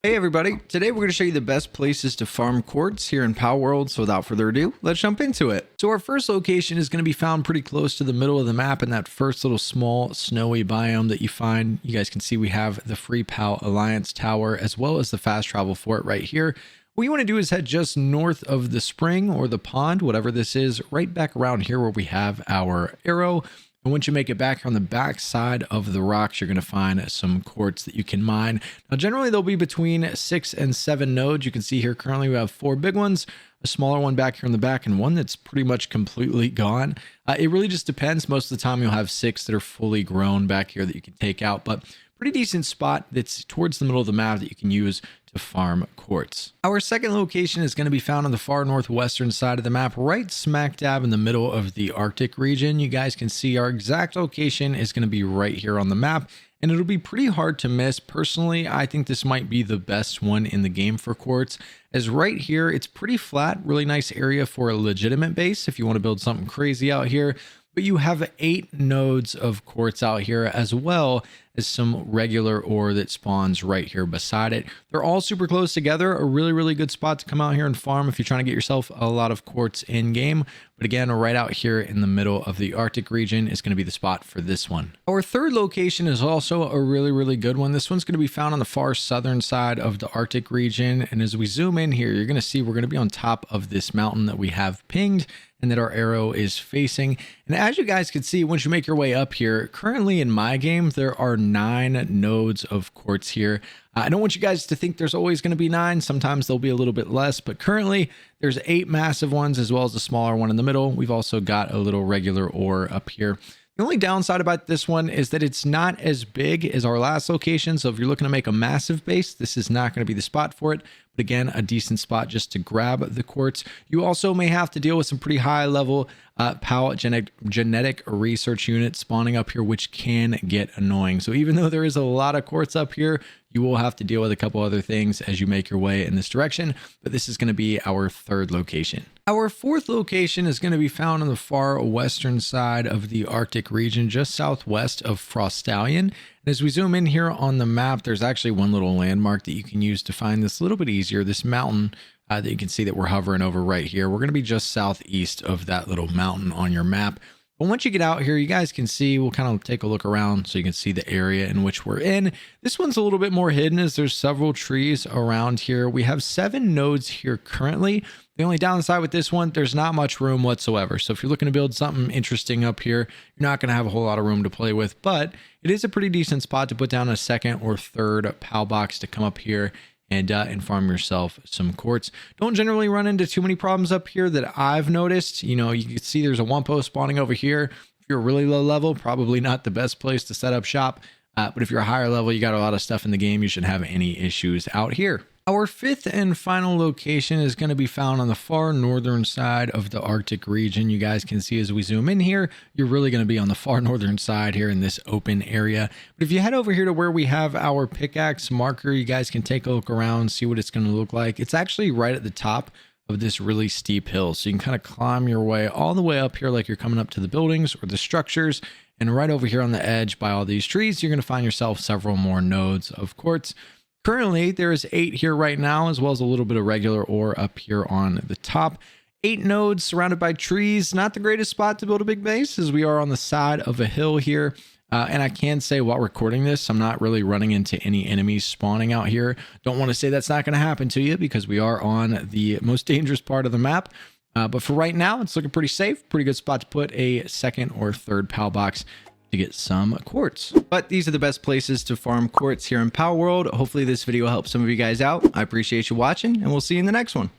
Hey everybody, today we're going to show you the best places to farm quartz here in Palworld. So without further ado, let's jump into it. So our first location is going to be found pretty close to the middle of the map in that first little small snowy biome that you find. You guys can see we have the Free Pal Alliance Tower as well as the fast travel fort right here. What you want to do is head just north of the spring or the pond, whatever this is, right back around here where we have our arrow. And once you make it back on the back side of the rocks, you're going to find some quartz that you can mine. Now, generally, they'll be between 6 and 7 nodes. You can see here currently we have 4 big ones, a smaller one back here in the back, and one that's pretty much completely gone. It really just depends. Most of the time, you'll have 6 that are fully grown back here that you can take out, but pretty decent spot that's towards the middle of the map that you can use to farm quartz. Our second location is going to be found on the far northwestern side of the map, right smack dab in the middle of the Arctic region. You guys can see our exact location is going to be right here on the map, and it'll be pretty hard to miss. Personally, I think this might be the best one in the game for quartz, as right here, it's pretty flat, really nice area for a legitimate base if you want to build something crazy out here. But you have 8 nodes of quartz out here, as well as some regular ore that spawns right here beside it. They're all super close together, a really good spot to come out here and farm if you're trying to get yourself a lot of quartz in game. But again, right out here in the middle of the Arctic region is going to be the spot for this one. Our third location is also a really good one. This one's going to be found on the far southern side of the Arctic region. And as we zoom in here, you're going to see we're going to be on top of this mountain that we have pinged and that our arrow is facing. And as you guys can see, once you make your way up here, currently in my game, there are 9 nodes of quartz here. I don't want you guys to think there's always going to be 9. Sometimes there'll be a little bit less, but currently there's 8 massive ones as well as a smaller one in the middle. We've also got a little regular ore up here. The only downside about this one is that it's not as big as our last location. So if you're looking to make a massive base, this is not going to be the spot for it. But again, a decent spot just to grab the quartz. You also may have to deal with some pretty high level Pal genetic research units spawning up here, which can get annoying. So even though there is a lot of quartz up here, you will have to deal with a couple other things as you make your way in this direction. But this is going to be our third location. Our fourth location is going to be found on the far western side of the Arctic region, just southwest of Frostallion. And as we zoom in here on the map, there's actually one little landmark that you can use to find this a little bit easier. This mountain that you can see that we're hovering over right here. We're going to be just southeast of that little mountain on your map. But once you get out here, you guys can see, we'll kind of take a look around so you can see the area in which we're in. This one's a little bit more hidden as there's several trees around here. We have 7 nodes here currently. The only downside with this one, there's not much room whatsoever. So if you're looking to build something interesting up here, you're not going to have a whole lot of room to play with, but it is a pretty decent spot to put down a second or third PAL box to come up here and farm yourself some quartz. Don't generally run into too many problems up here that I've noticed. You know, you can see there's a Wumpo spawning over here. If you're really low level, probably not the best place to set up shop. But if you're a higher level, you got a lot of stuff in the game, you shouldn't have any issues out here. Our fifth and final location is going to be found on the far northern side of the Arctic region. You guys can see as we zoom in here, you're really going to be on the far northern side here in this open area. But if you head over here to where we have our pickaxe marker, you guys can take a look around, see what it's going to look like. It's actually right at the top of this really steep hill. So you can kind of climb your way all the way up here like you're coming up to the buildings or the structures. And right over here on the edge by all these trees, you're going to find yourself several more nodes of quartz. Currently, there's 8 here right now, as well as a little bit of regular ore up here on the top. 8 nodes surrounded by trees. Not the greatest spot to build a big base, as we are on the side of a hill here. And I can say while recording this, I'm not really running into any enemies spawning out here. Don't want to say that's not going to happen to you because we are on the most dangerous part of the map. But for right now, it's looking pretty safe. Pretty good spot to put a second or third PAL box to get some quartz. But these are the best places to farm quartz here in Palworld. Hopefully this video helps some of you guys out. I appreciate you watching, and we'll see you in the next one.